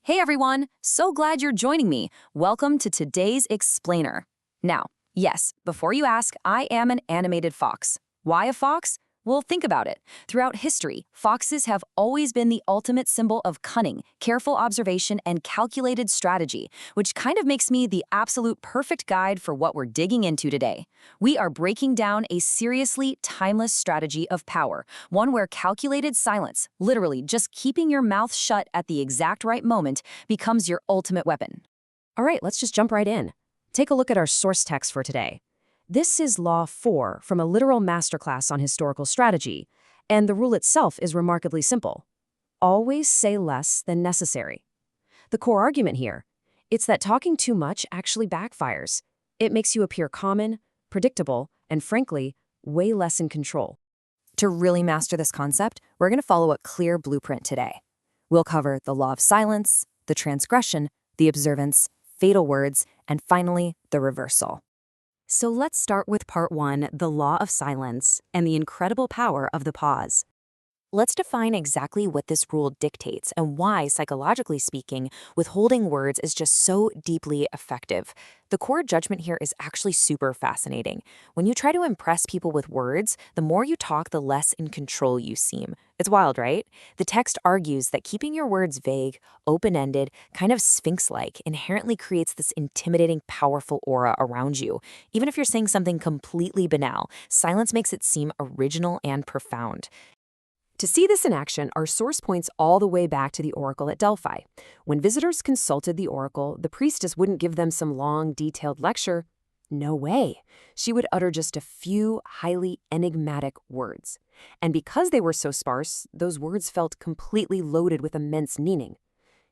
Hey everyone, so glad you're joining me. Welcome to today's explainer. Now, yes, before you ask, I am an animated fox. Why a fox? Well, think about it. Throughout history, foxes have always been the ultimate symbol of cunning, careful observation, and calculated strategy, which kind of makes me the absolute perfect guide for what we're digging into today. We are breaking down a seriously timeless strategy of power, one where calculated silence, literally just keeping your mouth shut at the exact right moment, becomes your ultimate weapon. All right, let's just jump right in. Take a look at our source text for today. This is Law 4 from a literal masterclass on historical strategy, and the rule itself is remarkably simple. Always say less than necessary. The core argument here, it's that talking too much actually backfires. It makes you appear common, predictable, and frankly, way less in control. To really master this concept, we're going to follow a clear blueprint today. We'll cover the law of silence, the transgression, the observance, fatal words, and finally, the reversal. So let's start with part 1, the law of silence, and the incredible power of the pause. Let's define exactly what this rule dictates and why, psychologically speaking, withholding words is just so deeply effective. The core judgment here is actually super fascinating. When you try to impress people with words, the more you talk, the less in control you seem. It's wild, right? The text argues that keeping your words vague, open-ended, kind of sphinx-like, inherently creates this intimidating, powerful aura around you. Even if you're saying something completely banal, silence makes it seem original and profound. To see this in action, our source points all the way back to the oracle at Delphi. When visitors consulted the oracle, the priestess wouldn't give them some long, detailed lecture. No way. She would utter just a few highly enigmatic words. And because they were so sparse, those words felt completely loaded with immense meaning.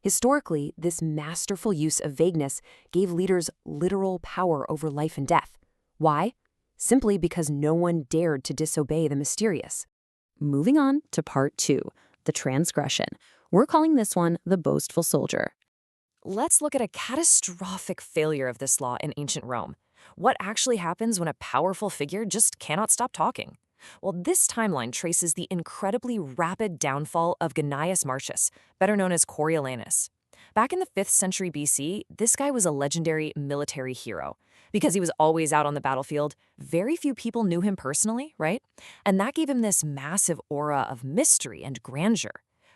Historically, this masterful use of vagueness gave leaders literal power over life and death. Why? Simply because no one dared to disobey the mysterious. Moving on to part 2, the transgression. We're calling this one the boastful soldier. Let's look at a catastrophic failure of this law in ancient Rome. What actually happens when a powerful figure just cannot stop talking? Well, this timeline traces the incredibly rapid downfall of Gnaeus Marcius, better known as Coriolanus. Back in the 5th century BC, this guy was a legendary military hero. Because he was always out on the battlefield, very few people knew him personally, right? And that gave him this massive aura of mystery and grandeur.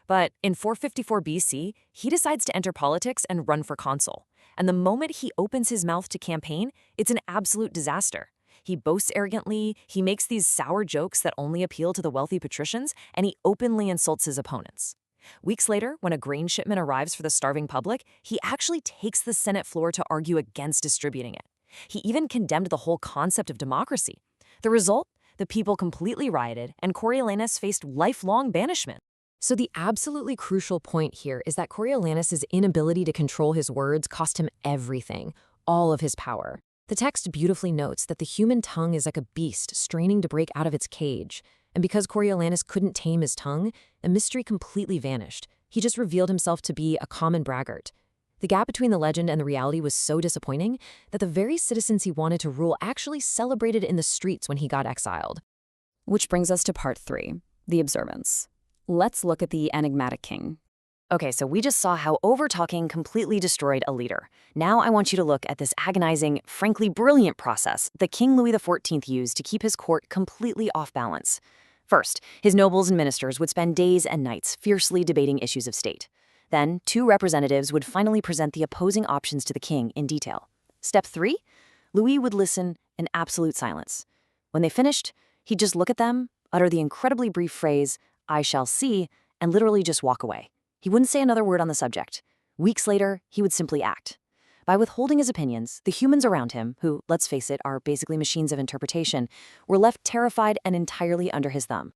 But in 454 BC, he decides to enter politics and run for consul. And the moment he opens his mouth to campaign, it's an absolute disaster. He boasts arrogantly, he makes these sour jokes that only appeal to the wealthy patricians, and he openly insults his opponents. Weeks later, when a grain shipment arrives for the starving public, he actually takes the Senate floor to argue against distributing it. He even condemned the whole concept of democracy. The result? The people completely rioted, and Coriolanus faced lifelong banishment. So the absolutely crucial point here is that Coriolanus' inability to control his words cost him everything, all of his power. The text beautifully notes that the human tongue is like a beast straining to break out of its cage. And because Coriolanus couldn't tame his tongue, the mystery completely vanished. He just revealed himself to be a common braggart. The gap between the legend and the reality was so disappointing that the very citizens he wanted to rule actually celebrated in the streets when he got exiled. Which brings us to part 3, the observance. Let's look at the enigmatic king. Okay, so we just saw how over-talking completely destroyed a leader. Now I want you to look at this agonizing, frankly brilliant process that King Louis XIV used to keep his court completely off balance. First, his nobles and ministers would spend days and nights fiercely debating issues of state. Then, 2 representatives would finally present the opposing options to the king in detail. Step 3, Louis would listen in absolute silence. When they finished, he'd just look at them, utter the incredibly brief phrase, "I shall see," and literally just walk away. He wouldn't say another word on the subject. Weeks later, he would simply act. By withholding his opinions, the humans around him, who, let's face it, are basically machines of interpretation, were left terrified and entirely under his thumb.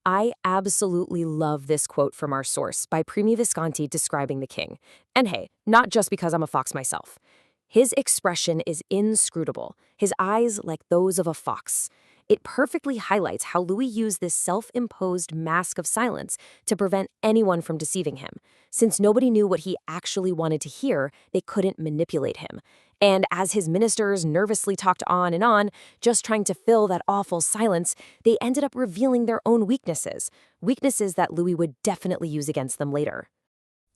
I absolutely love this quote from our source by Primi Visconti describing the king. And hey, not just because I'm a fox myself. His expression is inscrutable, his eyes like those of a fox. It perfectly highlights how Louis used this self-imposed mask of silence to prevent anyone from deceiving him. Since nobody knew what he actually wanted to hear, they couldn't manipulate him. And as his ministers nervously talked on, just trying to fill that awful silence, they ended up revealing their own weaknesses that Louis would definitely use against them later.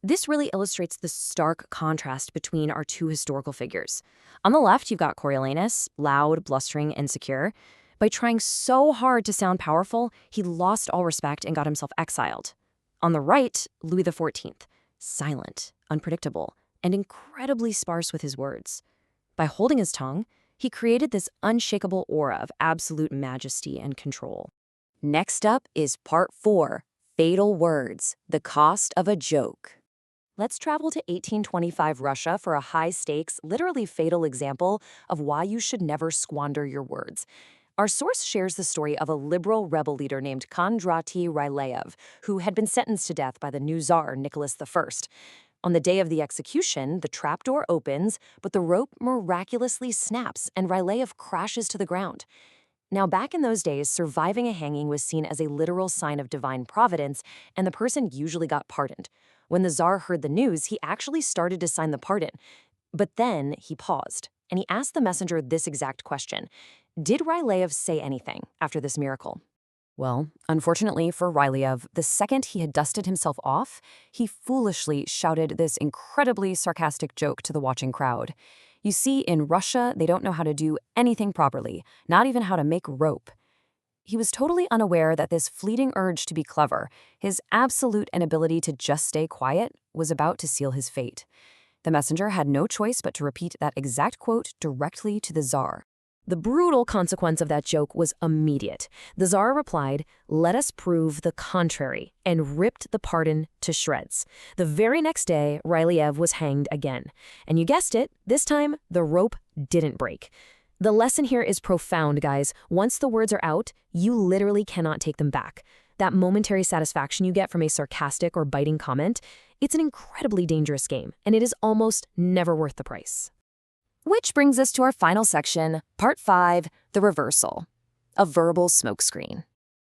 This really illustrates the stark contrast between our two historical figures. On the left, you've got Coriolanus, loud, blustering, insecure. By trying so hard to sound powerful, he lost all respect and got himself exiled. On the right, Louis XIV, silent, unpredictable, and incredibly sparse with his words. By holding his tongue, he created this unshakable aura of absolute majesty and control. Next up is part 4, Fatal Words, the Cost of a Joke. Let's travel to 1825 Russia for a high-stakes, literally fatal example of why you should never squander your words. Our source shares the story of a liberal rebel leader named Kondraty Ryleyev, who had been sentenced to death by the new Tsar Nicholas I. On the day of the execution, the trapdoor opens, but the rope miraculously snaps and Ryleyev crashes to the ground. Now, back in those days, surviving a hanging was seen as a literal sign of divine providence, and the person usually got pardoned. When the Tsar heard the news, he actually started to sign the pardon. But then he paused, and he asked the messenger this exact question. Did Ryleyev say anything after this miracle? Well, unfortunately for Ryleyev, the second he had dusted himself off, he foolishly shouted this incredibly sarcastic joke to the watching crowd. You see, in Russia, they don't know how to do anything properly, not even how to make rope. He was totally unaware that this fleeting urge to be clever, his absolute inability to just stay quiet, was about to seal his fate. The messenger had no choice but to repeat that exact quote directly to the Tsar. The brutal consequence of that joke was immediate. The Tsar replied, "Let us prove the contrary," and ripped the pardon to shreds. The very next day, Ryleyev was hanged again. And you guessed it, this time, the rope didn't break. The lesson here is profound, guys. Once the words are out, you literally cannot take them back. That momentary satisfaction you get from a sarcastic or biting comment, it's an incredibly dangerous game, and it is almost never worth the price. Which brings us to our final section, part 5, the reversal, a verbal smokescreen.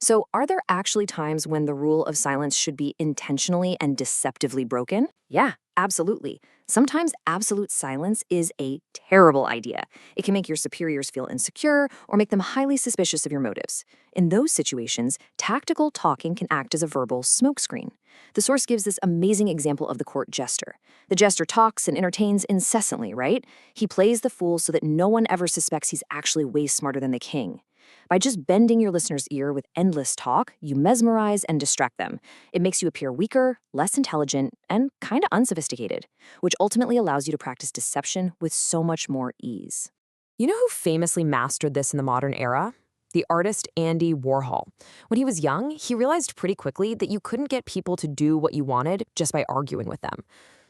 So, are there actually times when the rule of silence should be intentionally and deceptively broken? Yeah, absolutely. Sometimes absolute silence is a terrible idea. It can make your superiors feel insecure or make them highly suspicious of your motives. In those situations, tactical talking can act as a verbal smokescreen. The source gives this amazing example of the court jester. The jester talks and entertains incessantly, right? He plays the fool so that no one ever suspects he's actually way smarter than the king. By just bending your listener's ear with endless talk, you mesmerize and distract them. It makes you appear weaker, less intelligent, and kind of unsophisticated, which ultimately allows you to practice deception with so much more ease. You know who famously mastered this in the modern era? The artist Andy Warhol. When he was young, he realized pretty quickly that you couldn't get people to do what you wanted just by arguing with them.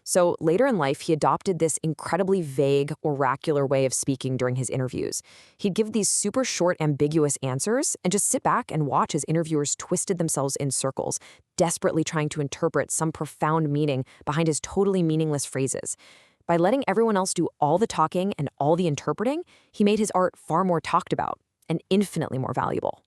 So later in life, he adopted this incredibly vague, oracular way of speaking during his interviews. He'd give these super short, ambiguous answers and just sit back and watch as interviewers twisted themselves in circles, desperately trying to interpret some profound meaning behind his totally meaningless phrases. By letting everyone else do all the talking and all the interpreting, he made his art far more talked about and infinitely more valuable.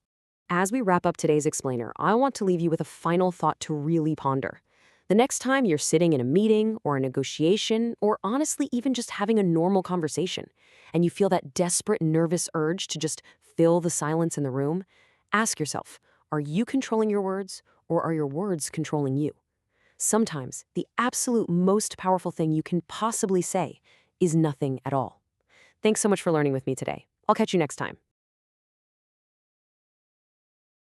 As we wrap up today's explainer, I want to leave you with a final thought to really ponder. The next time you're sitting in a meeting or a negotiation, or honestly even just having a normal conversation, and you feel that desperate, nervous urge to just fill the silence in the room, ask yourself, are you controlling your words, or are your words controlling you? Sometimes the absolute most powerful thing you can possibly say is nothing at all. Thanks so much for learning with me today. I'll catch you next time.